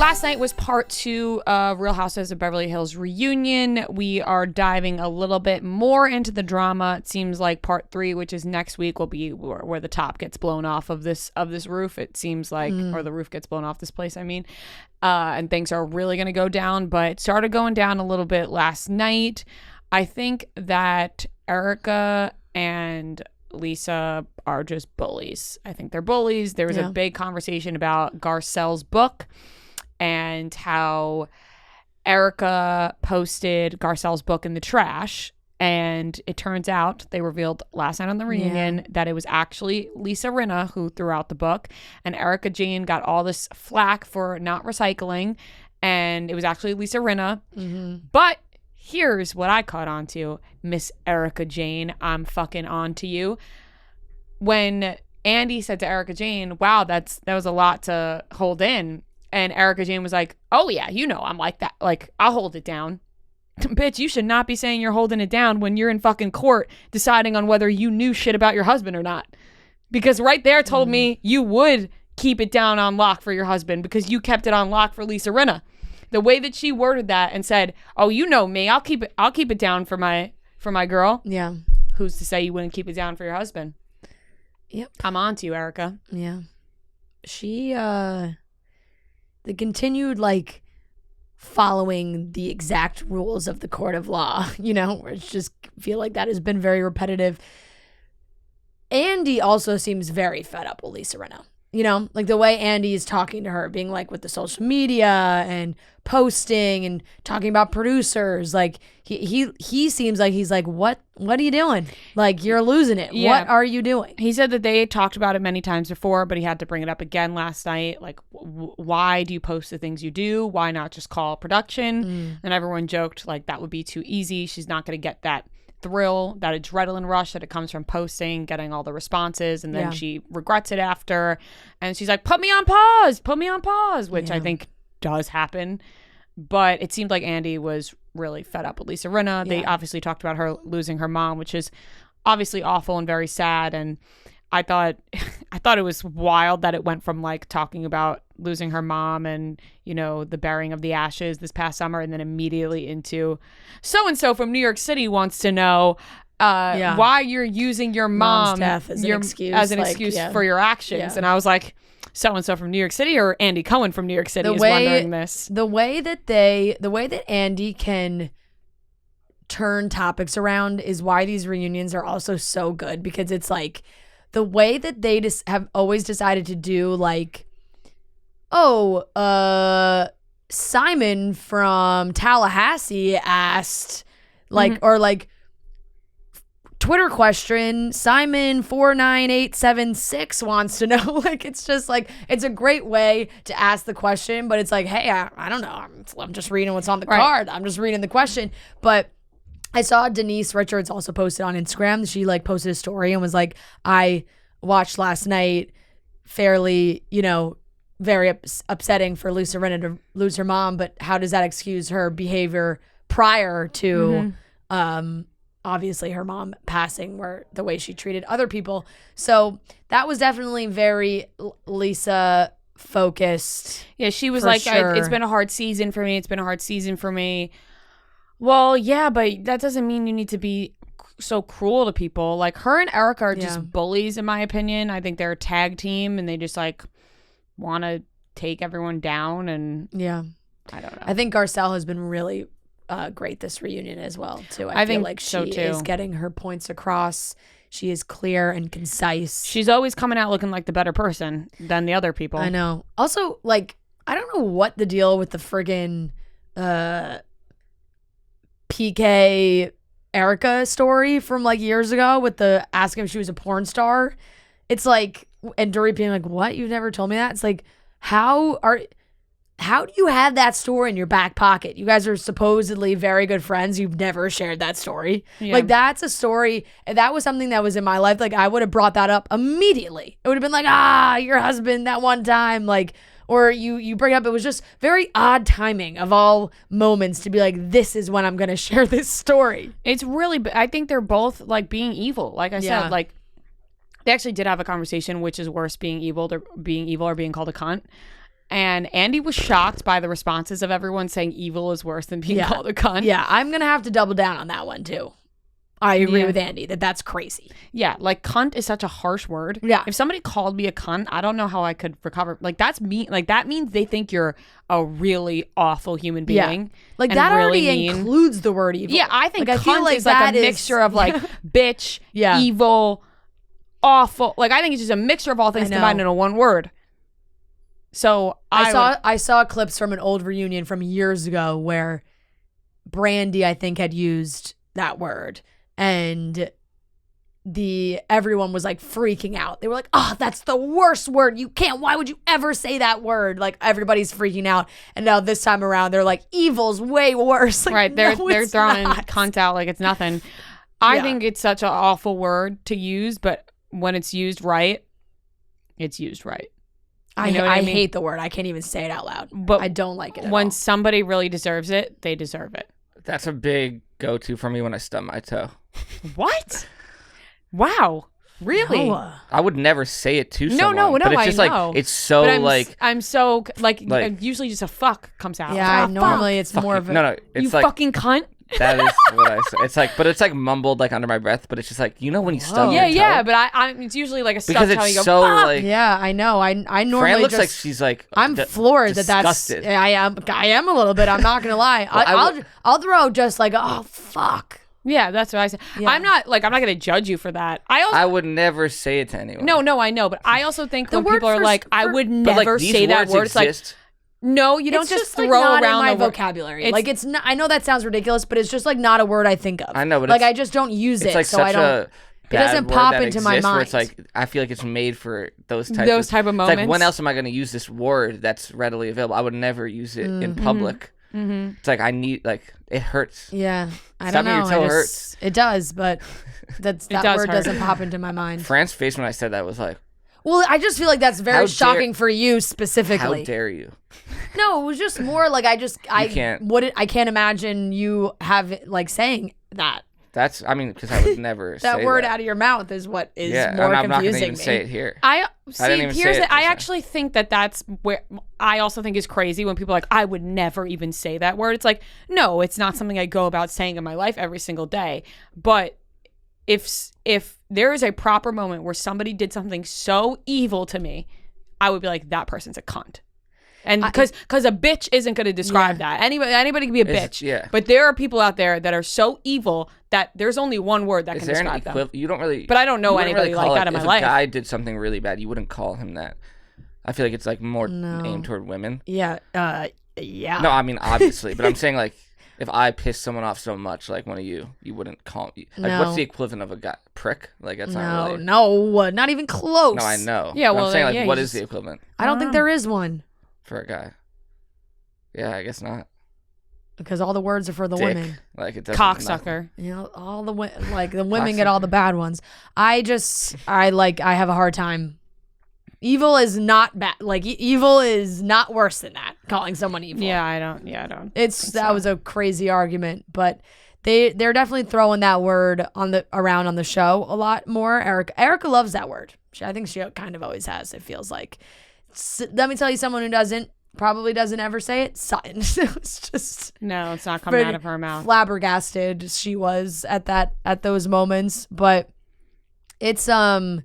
Last night was part 2 of Real Housewives of Beverly Hills reunion. We are diving a little bit more into the drama. It seems like part 3, which is next week, will be where the top gets blown off of this roof. It seems like, or the roof gets blown off this place, I mean. And things are really going to go down, but it started going down a little bit last night. I think that Erica and Lisa are just bullies. I think they're bullies. There was a big conversation about Garcelle's book and how Erica posted Garcelle's book in the trash. And it turns out, they revealed last night on the reunion that it was actually Lisa Rinna who threw out the book. And Erica Jane got all this flack for not recycling. And it was actually Lisa Rinna. Mm-hmm. But here's what I caught on to. Miss Erica Jane, I'm fucking on to you. When Andy said to Erica Jane, wow, that was a lot to hold in. And Erica Jane was like, oh yeah, you know I'm like that. Like, I'll hold it down. Bitch, you should not be saying you're holding it down when you're in fucking court deciding on whether you knew shit about your husband or not. Because right there told me you would keep it down on lock for your husband because you kept it on lock for Lisa Rinna. The way that she worded that and said, oh, you know me, I'll keep it down for my girl. Yeah. Who's to say you wouldn't keep it down for your husband? Yep. I'm on to you, Erica. Yeah. She, the continued, like, following the exact rules of the court of law, you know, where it's just feel like that has been very repetitive. Andy also seems very fed up with Lisa Rinna. You know, like the way Andy is talking to her, being like with the social media and posting and talking about producers. Like he seems like he's like, what are you doing? Like, you're losing it. Yeah. What are you doing? He said that they talked about it many times before, but he had to bring it up again last night. Like, why do you post the things you do? Why not just call production? And everyone joked like that would be too easy. She's not going to get that thrill, that adrenaline rush that it comes from posting, getting all the responses, and then she regrets it after, and she's like, put me on pause, which I think does happen. But it seemed like Andy was really fed up with Lisa Rinna. They obviously talked about her losing her mom, which is obviously awful and very sad. And I thought it was wild that it went from like talking about losing her mom and, you know, the burying of the ashes this past summer, and then immediately into so-and-so from New York City wants to know why you're using your mom's death as an excuse for your actions. Yeah. And I was like, so-and-so from New York City or Andy Cohen from New York City wondering this. The way that Andy can turn topics around is why these reunions are also so good, because it's like the way that they just have always decided to do, like, Simon from Tallahassee asked, like, or like Twitter question, Simon 49876 wants to know. Like, it's just like, it's a great way to ask the question, but it's like, hey, I don't know. I'm just reading what's on the card. I'm just reading the question. But I saw Denise Richards also posted on Instagram. She like posted a story and was like, I watched last night, fairly, you know, very upsetting for Lisa Rinna to lose her mom, but how does that excuse her behavior prior to obviously her mom passing, where the way she treated other people? So that was definitely very Lisa focused. Yeah, she was like, sure. It's been a hard season for me. Well, yeah, but that doesn't mean you need to be so cruel to people. Like, her and Erica are just bullies, in my opinion. I think they're a tag team, and they just like want to take everyone down. And I don't know. I think Garcelle has been really great this reunion as well too. I feel like she is getting her points across. She is clear and concise. She's always coming out looking like the better person than the other people. I know. Also, like, I don't know what the deal with the friggin' PK Erica story from like years ago with the asking if she was a porn star. It's like, and Dorit being like, what? You've never told me that? It's like, how do you have that story in your back pocket? You guys are supposedly very good friends. You've never shared that story. Yeah. Like, that's a story. That was something that was in my life. Like, I would have brought that up immediately. It would have been like, your husband that one time, like, or you bring up, it was just very odd timing of all moments to be like, this is when I'm going to share this story. It's really, I think they're both like being evil. Like I said, like, they actually did have a conversation, which is worse, being evil or being called a cunt. And Andy was shocked by the responses of everyone saying evil is worse than being called a cunt. Yeah, I'm going to have to double down on that one too. I agree with Andy that's crazy. Yeah, like cunt is such a harsh word. Yeah. If somebody called me a cunt, I don't know how I could recover. Like that's me. Like that means they think you're a really awful human being. Yeah. Like and that really already includes the word evil. Yeah, I think like, cunt is like a mixture of like bitch, evil, awful. Like I think it's just a mixture of all things combined into one word. So I saw clips from an old reunion from years ago where Brandy, I think, had used that word. And everyone was like freaking out. They were like, "Oh, that's the worst word. You can't. Why would you ever say that word?" Like everybody's freaking out. And now this time around, they're like, "Evil's way worse." Like, right? They're throwing cunt out like it's nothing. I think it's such an awful word to use, but when it's used right, it's used right. I hate the word. I can't even say it out loud. But I don't like it. When somebody really deserves it, they deserve it. That's a big go-to for me when I stub my toe. What? Wow. Really? No. I would never say it to someone. No, but it's just I know. like it's so I'm so usually just a fuck comes out. Yeah, like, normally it's more of a no. It's you like fucking cunt. That is what I say. It's like, but it's like mumbled like under my breath. But it's just like when you stub your toe. Yeah. But it's usually like a stuff because how it's you go. so fuck. like yeah, I know. I normally Fran looks just, like she's like I'm floored disgusted. I am a little bit. I'm not gonna lie. I'll throw just like oh fuck. Yeah, that's what I said. Yeah. I'm not gonna judge you for that. I would never say it to anyone. No, I know, but I also think when people are like, I would never say that word. It's like, no, you don't just throw not around in my the vocabulary. Like it's not. I know that sounds ridiculous, but it's just like not a word I think of. I know, but like I just don't use it, like so I don't. It doesn't pop into my mind. Where it's like I feel like it's made for those type of moments. It's like when else am I going to use this word that's readily available? I would never use it in public. Mm-hmm. It's like I need it hurts. Yeah, I don't know. Your toe hurts. It does, but that word doesn't pop into my mind. Fran's face when I said that was like. Well, I just feel like that's very shocking for you specifically. How dare you? No, it was just more like I can't imagine you saying that. That's because I would never say that word out of your mouth is what is more and I'm confusing not gonna even me. say it here. I actually think that's where I also think is crazy when people are like, I would never even say that word. It's like, no, it's not something I go about saying in my life every single day. But if there is a proper moment where somebody did something so evil to me, I would be like, that person's a cunt. And because a bitch isn't going to describe that. Anybody can be a bitch. Yeah. But there are people out there that are so evil that there's only one word that can describe them. You don't really. But I don't know anybody like that in my life. If a guy did something really bad, you wouldn't call him that. I feel like it's like more aimed toward women. Yeah. Yeah. No, I mean obviously, but I'm saying like if I piss someone off so much, like one of you wouldn't call me. Like what's the equivalent of a guy prick? Like that's not really. No, not even close. No, I know. Yeah, well, I'm saying like what is the equivalent? I don't think there is one. For a guy. Yeah, I guess not. Because all the words are for the Dick. women. Like it doesn't. Cocksucker. You know, all the women get all the bad ones. I have a hard time. Evil is not bad. Like evil is not worse than that. Calling someone evil. Yeah, I don't. That was a crazy argument, but they're definitely throwing that word around on the show a lot more. Erica loves that word. I think she kind of always has. It feels like. Let me tell you, someone who probably doesn't ever say it. Sutton. It's just no, it's not coming out of her mouth. Flabbergasted she was at those moments, but it's what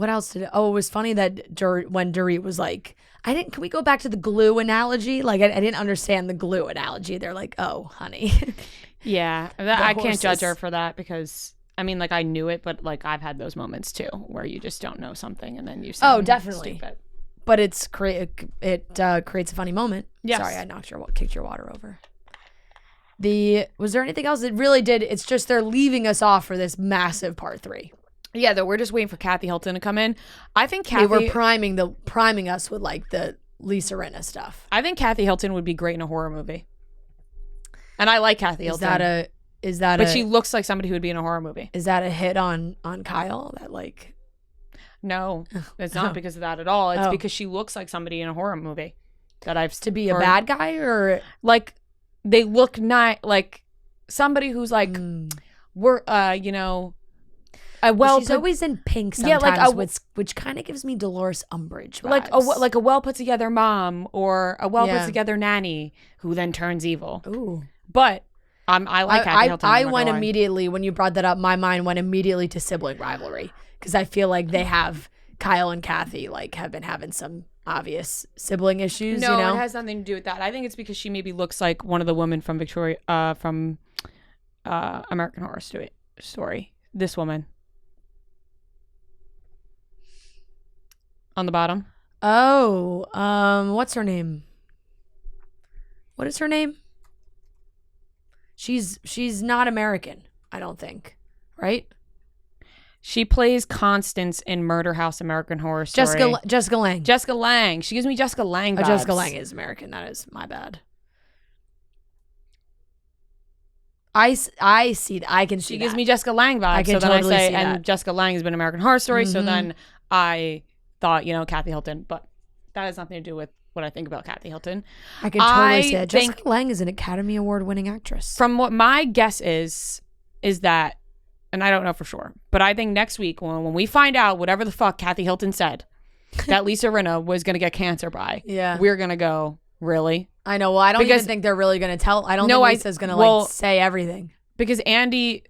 else did it? Oh, it was funny that when Dorit was like, can we go back to the glue analogy? Like I didn't understand the glue analogy. They're like, oh, honey. Yeah, I can't judge her for that because. I mean, like I knew it, but like I've had those moments too, where you just don't know something and then you say, definitely. Stupid. But it creates a funny moment. Yes. Sorry, I kicked your water over. Was there anything else? It really did. It's just they're leaving us off for this massive part 3. Yeah, though we're just waiting for Kathy Hilton to come in. I think they were priming us with like the Lisa Rinna stuff. I think Kathy Hilton would be great in a horror movie, and I like Kathy Hilton. But she looks like somebody who would be in a horror movie. Is that a hit on Kyle? That like. No, it's not because of that at all. It's because she looks like somebody in a horror movie that I've to be a bad guy or like they look like somebody who's like we're She's always in pink sometimes, which kind of gives me Dolores Umbridge vibes. Like a well put together mom or a well put together nanny who then turns evil. Ooh. But I like Kathy Hilton. I went immediately, when you brought that up, my mind went immediately to sibling rivalry, because I feel like they have, Kyle and Kathy like have been having some obvious sibling issues. No, you know? It has nothing to do with that. I think it's because she maybe looks like one of the women from from American Horror Story. This woman on the bottom. Oh, what's her name? What is her name? She's not American, I don't think, right? She plays Constance in Murder House American Horror Story. Jessica Lange. Jessica Lange. She gives me Jessica Lange vibes. Jessica Lange is American. That is my bad. I see that. I can see She gives me Jessica Lange vibes. I can so totally then I say, see and that. Jessica Lange has been American Horror Story. So then I thought, Kathy Hilton, but that has nothing to do with what I think about Kathy Hilton. I can totally see it. Jessica Lange is an Academy Award winning actress. From what my guess is that, and I don't know for sure, but I think next week when we find out whatever the fuck Kathy Hilton said that Lisa Rinna was going to get cancer by, we're going to go, really? I know. Well, I don't even think they're really going to tell. I don't think Lisa's going to say everything. Because Andy,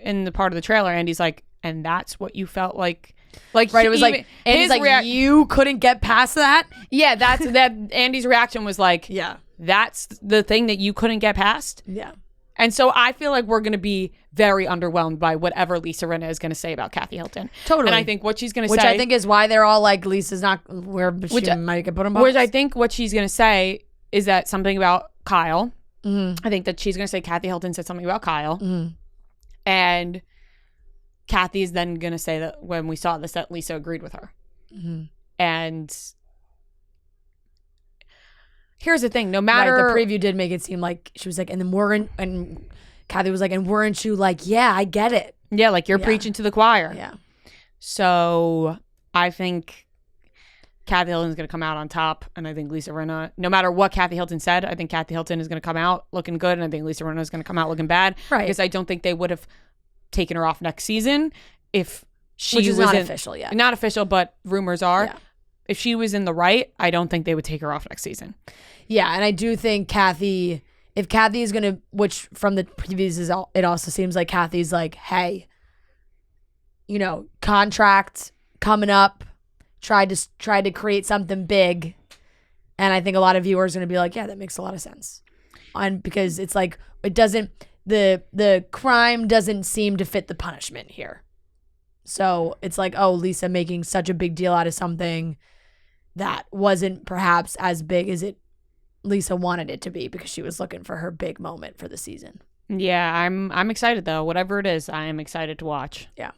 in the part of the trailer, Andy's like, and that's what you felt like. Like, right, it was like, Andy's like, you couldn't get past that? Yeah, that Andy's reaction was like, yeah, that's the thing that you couldn't get past? Yeah. And so I feel like we're going to be very underwhelmed by whatever Lisa Rinna is going to say about Kathy Hilton. Totally. And I think what she's going to say... Which I think is why they're all like, Lisa's not... She might get put on box. Which I think what she's going to say is that something about Kyle. Mm-hmm. I think that she's going to say Kathy Hilton said something about Kyle. Mm-hmm. And Kathy's then going to say that when we saw this, that Lisa agreed with her. Mm-hmm. And... Here's the thing, no matter... Right, the preview did make it seem like she was like, and Kathy was like, and weren't you like, yeah, I get it. Yeah, like you're preaching to the choir. Yeah. So I think Kathy Hilton's going to come out on top, and I think Lisa Rinna, no matter what Kathy Hilton said, I think Kathy Hilton is going to come out looking good, and I think Lisa Rinna is going to come out looking bad. Right. Because I don't think they would have taken her off next season if she Which is was not official yet. Not official, but rumors are. Yeah. If she was in the right, I don't think they would take her off next season. Yeah, and I do think if Kathy is going to, which from the previews, it also seems like Kathy's like, hey, contract coming up, tried to create something big. And I think a lot of viewers are going to be like, yeah, that makes a lot of sense. And because it's like, it doesn't, the crime doesn't seem to fit the punishment here. So it's like, oh, Lisa making such a big deal out of something that wasn't perhaps as big as Lisa wanted it to be, because she was looking for her big moment for the season. Yeah, I'm excited though. Whatever it is, I am excited to watch. Yeah.